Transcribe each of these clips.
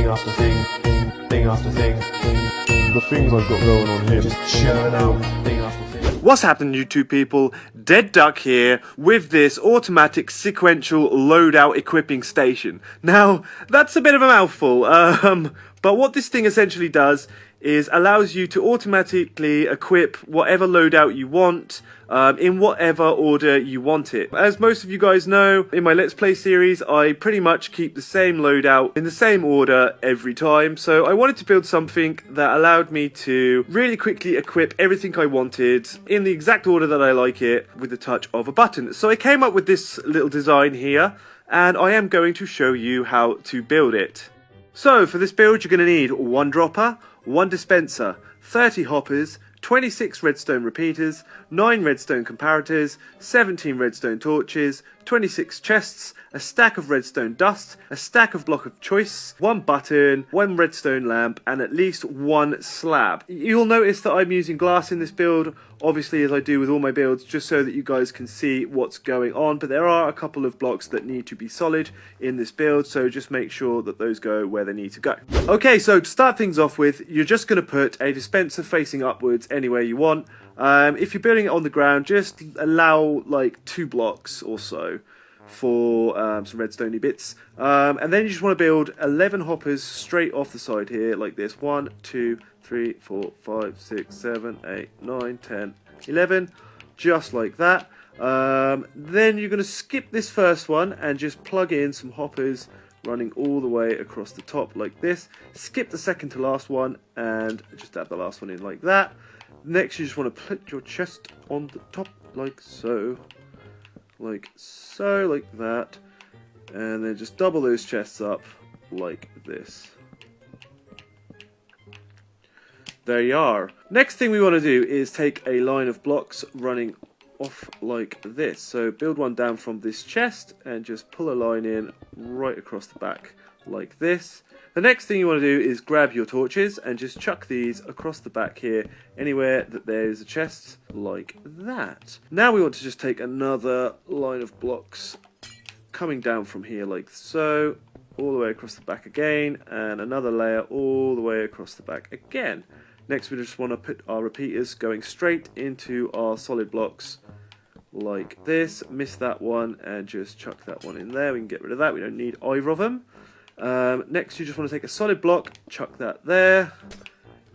after thing, thing after thing, the things I've got going on here. Just churn out thing after thing. What's happening, YouTube people? DeadDuck here with this automatic sequential loadout equipping station. Now, that's a bit of a mouthful, but what this thing essentially does is allows you to automatically equip whatever loadout you want in whatever order you want it. As most of you guys know, in my Let's Play series, I pretty much keep the same loadout in the same order every time. So I wanted to build something that allowed me to really quickly equip everything I wanted in the exact order that I like it with the touch of a button. So I came up with this little design here, and I am going to show you how to build it. So for this build, you're going to need one dropper, one dispenser, 30 hoppers, 26 redstone repeaters, 9 redstone comparators, 17 redstone torches, 26 chests, a stack of redstone dust, a stack of block of choice, one button, one redstone lamp, and at least one slab. You'll notice that I'm using glass in this build, obviously as I do with all my builds, just so that you guys can see what's going on, but there are a couple of blocks that need to be solid in this build, so just make sure that those go where they need to go. Okay, so to start things off with, you're just going to put a dispenser facing upwards anywhere you want. If you're building it on the ground, just allow like 2 blocks or so for some redstoney bits, and then you just want to build 11 hoppers straight off the side here like this. 1, 2, 3, 4, 5, 6, 7, 8, 9, 10, 11, just like that. Then you're going to skip this first one and just plug in some hoppers running all the way across the top like this. Skip the second to last one and just add the last one in like that. Next, you just want to put your chest on the top like so, like that, and then just double those chests up like this. There you are. Next thing we want to do is take a line of blocks running off like this. So build one down from this chest and just pull a line in right across the back like this. The next thing you want to do is grab your torches and just chuck these across the back here, anywhere that there is a chest, like that. Now we want to just take another line of blocks coming down from here like so, all the way across the back again, and another layer all the way across the back again. Next we just want to put our repeaters going straight into our solid blocks like this. Miss that one and just chuck that one in there. We can get rid of that, we don't need either of them. Next you just want to take a solid block, chuck that there,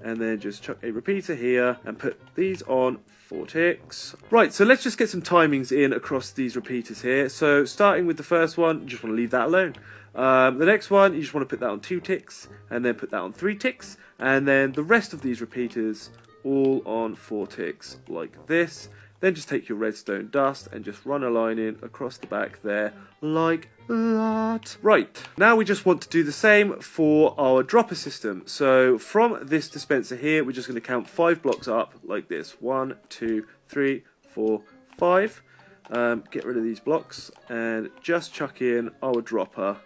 and then just chuck a repeater here and put these on 4 ticks. Right, so let's just get some timings in across these repeaters here. So starting with the first one, you just want to leave that alone. The next one, you just want to put that on 2 ticks, and then put that on 3 ticks, and then the rest of these repeaters all on 4 ticks like this. Then just take your redstone dust and just run a line in across the back there like that. Right, now we just want to do the same for our dropper system. So from this dispenser here, we're just going to count 5 blocks up like this. 1, 2, 3, 4, 5. Get rid of these blocks and just chuck in our dropper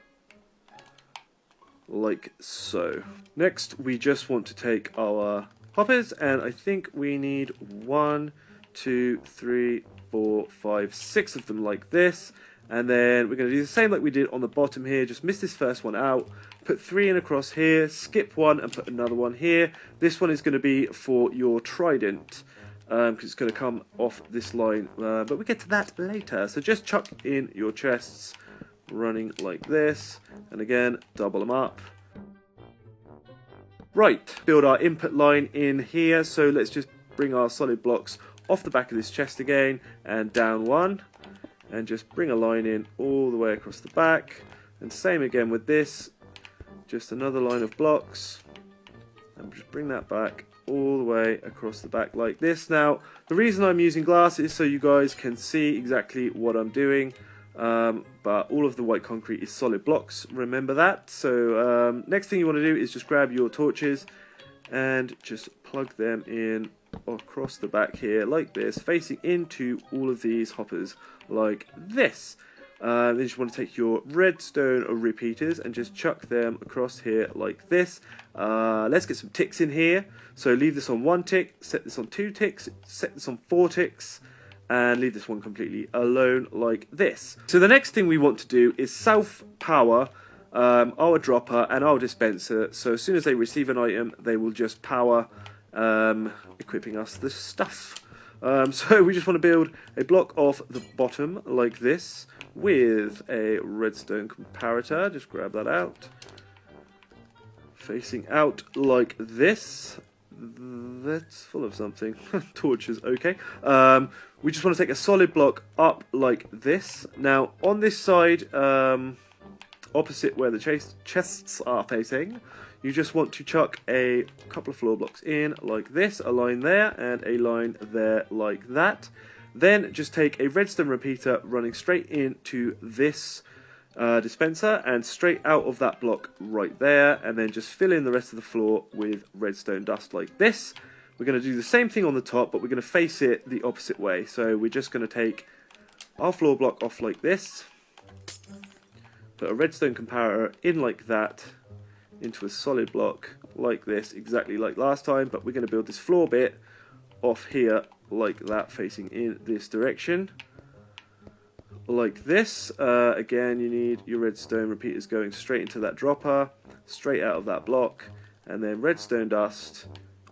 like so. Next, we just want to take our hoppers, and I think we need 1, 2, 3, 4, 5, 6 of them like this, and then we're going to do the same like we did on the bottom here. Just miss this first one out, put 3 in across here, skip one and put another one here. This one is going to be for your trident, because it's going to come off this line, but we get to that later. So just chuck in your chests running like this, and again double them up. Right, build our input line in here, so let's just bring our solid blocks off the back of this chest again and down one, and just bring a line in all the way across the back, and same again with this, just another line of blocks, and just bring that back all the way across the back like this. Now the reason I'm using glass is so you guys can see exactly what I'm doing, but all of the white concrete is solid blocks, remember that. So next thing you want to do is just grab your torches and just plug them in across the back here like this, facing into all of these hoppers like this. Then you just want to take your redstone repeaters and just chuck them across here like this. Let's get some ticks in here. So leave this on 1 tick, set this on 2 ticks, set this on 4 ticks, and leave this one completely alone like this. So the next thing we want to do is self-power our dropper and our dispenser. So as soon as they receive an item, they will just power, equipping us the stuff. So we just want to build a block off the bottom like this with a redstone comparator. Just grab that out. Facing out like this. That's full of something. Torches, okay. We just want to take a solid block up like this. Now, on this side, opposite where the chests are facing, you just want to chuck a couple of floor blocks in like this, a line there and a line there like that. Then just take a redstone repeater running straight into this dispenser and straight out of that block right there, and then just fill in the rest of the floor with redstone dust like this. We're going to do the same thing on the top, but we're going to face it the opposite way. So we're just going to take our floor block off like this, put a redstone comparator in like that, into a solid block like this, exactly like last time, but we're going to build this floor bit off here like that, facing in this direction like this. Again, you need your redstone repeaters going straight into that dropper, straight out of that block, and then redstone dust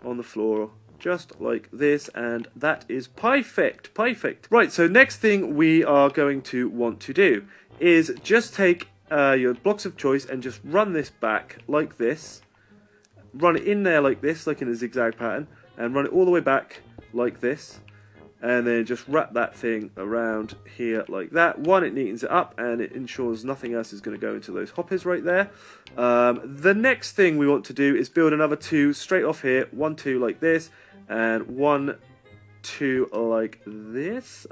on the floor just like this, and that is perfect. Right, so next thing we are going to want to do is just take your blocks of choice and just run this back like this, run it in there like this, like in a zigzag pattern, and run it all the way back like this, and then just wrap that thing around here like that. One, it neatens it up and it ensures nothing else is going to go into those hoppers right there. The next thing we want to do is build another two straight off here, 1, 2 like this, and 1, 2 like this.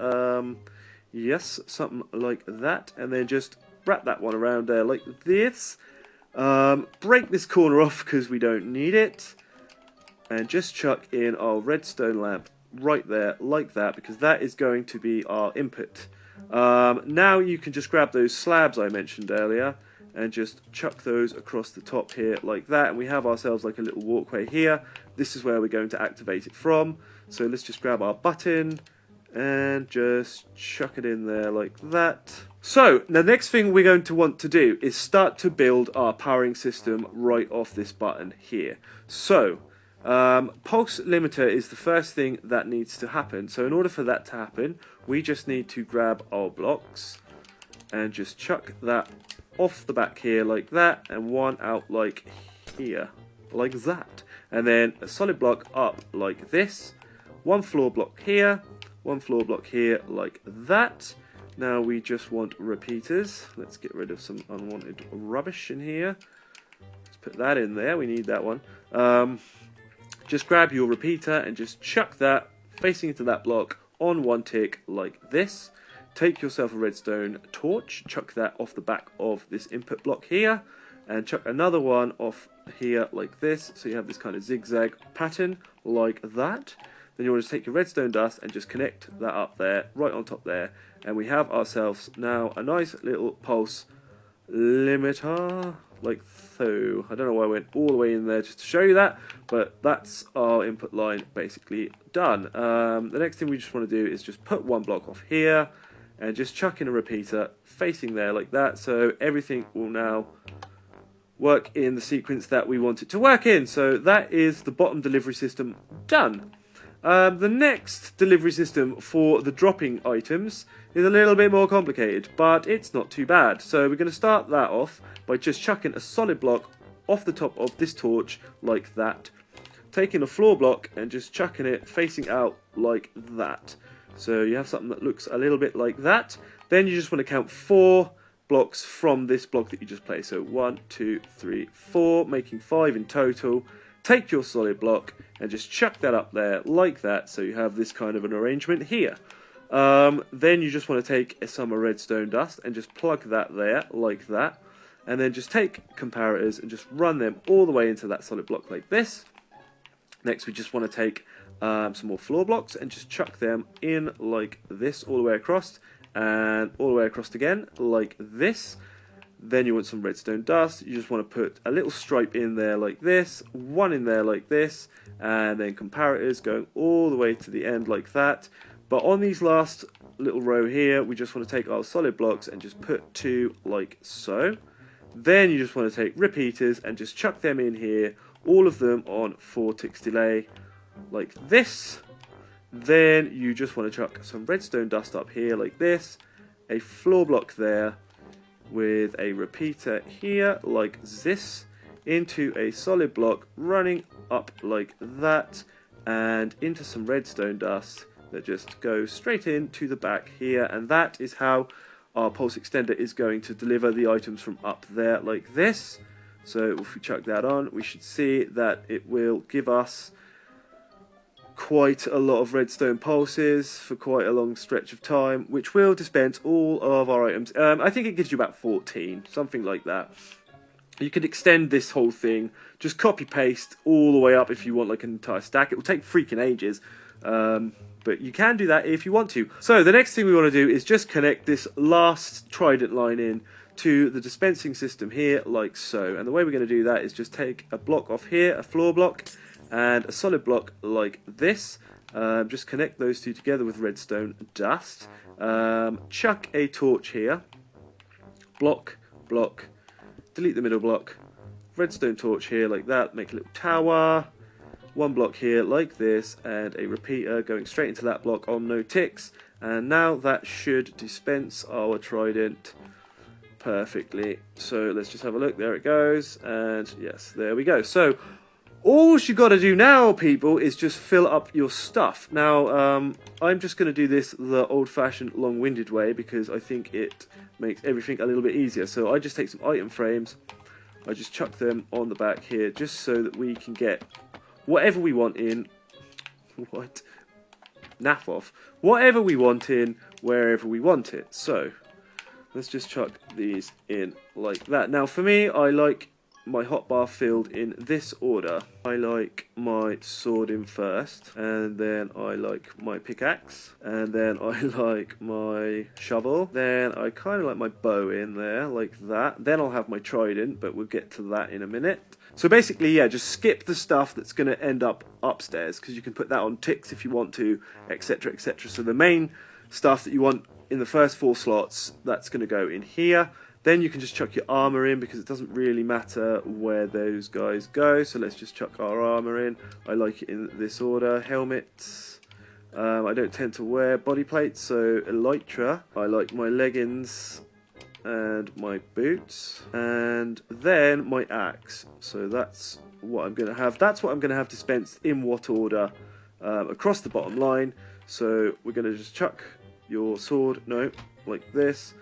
Yes, something like that, and then just wrap that one around there like this. Break this corner off because we don't need it, and just chuck in our redstone lamp right there like that, because that is going to be our input. Now you can just grab those slabs I mentioned earlier and just chuck those across the top here like that, and we have ourselves like a little walkway here. This is where we're going to activate it from. So let's just grab our button and just chuck it in there like that. So the next thing we're going to want to do is start to build our powering system right off this button here. So pulse limiter is the first thing that needs to happen. So in order for that to happen, we just need to grab our blocks and just chuck that off the back here like that, and one out like here like that, and then a solid block up like this, one floor block here, one floor block here like that. Now we just want repeaters. Let's get rid of some unwanted rubbish in here. Let's put that in there, we need that one. Just grab your repeater and just chuck that facing into that block on one tick like this. Take yourself a redstone torch, chuck that off the back of this input block here, and chuck another one off here like this, so you have this kind of zigzag pattern like that. Then you want to take your redstone dust and just connect that up there, right on top there, and we have ourselves now a nice little pulse limiter, like so. I don't know why I went all the way in there just to show you that, but that's our input line basically done. The next thing we just want to do is just put one block off here, and just chuck in a repeater facing there like that, so everything will now work in the sequence that we want it to work in. So that is the bottom delivery system done. The next delivery system for the dropping items is a little bit more complicated, but it's not too bad. So we're going to start that off by just chucking a solid block off the top of this torch like that, taking a floor block and just chucking it facing out like that. So you have something that looks a little bit like that. Then you just want to count 4 blocks from this block that you just placed. So 1, 2, 3, 4, making 5 in total. Take your solid block and just chuck that up there like that, so you have this kind of an arrangement here. Then you just want to take some redstone dust and just plug that there like that, and then just take comparators and just run them all the way into that solid block like this. Next we just want to take some more floor blocks and just chuck them in like this all the way across, and all the way across again like this. Then you want some redstone dust. You just want to put a little stripe in there like this, one in there like this, and then comparators going all the way to the end like that. But on these last little row here, we just want to take our solid blocks and just put 2 like so. Then you just want to take repeaters and just chuck them in here, all of them on 4 ticks delay, like this. Then you just want to chuck some redstone dust up here like this, a floor block there with a repeater here like this, into a solid block running up like that, and into some redstone dust that just goes straight into the back here, and that is how our pulse extender is going to deliver the items from up there like this. So if we chuck that on, we should see that it will give us quite a lot of redstone pulses for quite a long stretch of time, which will dispense all of our items. I think it gives you about 14, something like that. You could extend this whole thing, just copy paste all the way up if you want like an entire stack. It will take freaking ages, but you can do that if you want to. So the next thing we want to do is just connect this last trident line in to the dispensing system here like so. And the way we're going to do that is just take a block off here, a floor block, and a solid block like this. Just connect those two together with redstone dust. Chuck a torch here. Block, block, delete the middle block. Redstone torch here like that. Make a little tower. One block here like this, and a repeater going straight into that block on no ticks. And now that should dispense our trident perfectly. So let's just have a look. There it goes. And yes, there we go. So all you got to do now, people, is just fill up your stuff. Now, I'm just going to do this the old-fashioned, long-winded way because I think it makes everything a little bit easier. So I just take some item frames, I just chuck them on the back here, just so that we can get whatever we want in. What? Naff off. Whatever we want in, wherever we want it. So let's just chuck these in like that. Now, for me, I like my hotbar filled in this order. I like my sword in first, and then I like my pickaxe, and then I like my shovel, then I kind of like my bow in there like that. Then I'll have my trident, but we'll get to that in a minute. So basically, yeah, just skip the stuff that's going to end up upstairs, because you can put that on ticks if you want to, etc, etc. So the main stuff that you want in the first 4 slots, that's going to go in here. Then you can just chuck your armor in, because it doesn't really matter where those guys go. So let's just chuck our armor in. I like it in this order. Helmets. I don't tend to wear body plates, so elytra. I like my leggings and my boots. And then my axe. So that's what I'm going to have. That's what I'm going to have dispensed in what order across the bottom line. So we're going to just chuck your sword, no, like this.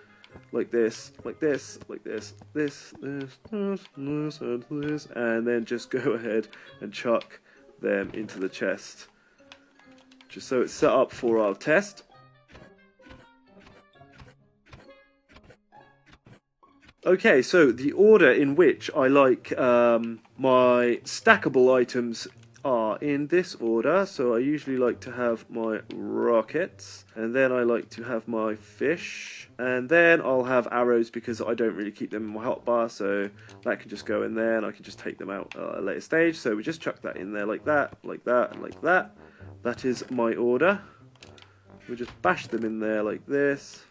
Like this, like this, like this, this, and this, and then just go ahead and chuck them into the chest, just so it's set up for our test. Okay, so the order in which I like my stackable items are in this order. So I usually like to have my rockets, and then I like to have my fish, and then I'll have arrows because I don't really keep them in my hotbar, so that can just go in there and I can just take them out at a later stage. So we just chuck that in there like that, like that, and like that. That is my order. We just bash them in there like this,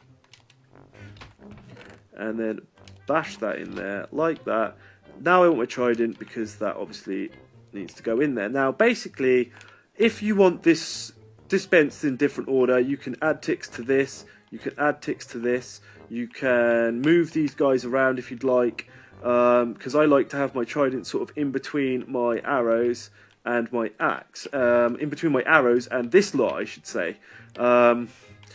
and then bash that in there like that. Now I want my trident because that obviously needs to go in there. Now basically, if you want this dispensed in different order, you can add ticks to this, you can add ticks to this, you can move these guys around if you'd like, because I like to have my trident sort of in between my arrows and my axe, in between my arrows and this lot, I should say.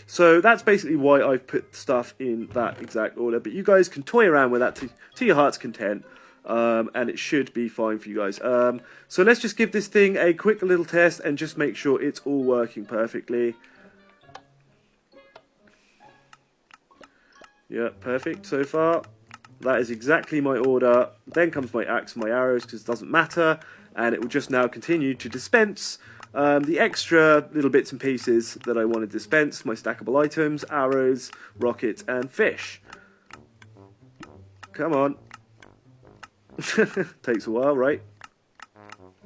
So that's basically why I've put stuff in that exact order, but you guys can toy around with that to your heart's content. And it should be fine for you guys. So let's just give this thing a quick little test and just make sure it's all working perfectly. Yeah, perfect so far. That is exactly my order. Then comes my axe and my arrows, because it doesn't matter, and it will just now continue to dispense the extra little bits and pieces that I want to dispense. My stackable items, arrows, rockets, and fish. Come on. Takes a while, right?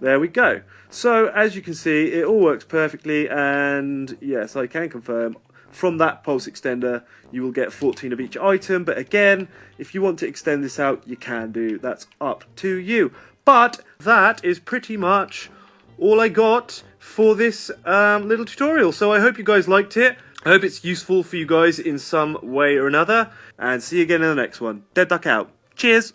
There we go. So as you can see, it all works perfectly, and yes, I can confirm from that pulse extender, you will get 14 of each item. But again, if you want to extend this out, you can do. That's up to you. But that is pretty much all I got for this little tutorial. So I hope you guys liked it. I hope it's useful for you guys in some way or another. And see you again in the next one. DeadDuck out. Cheers!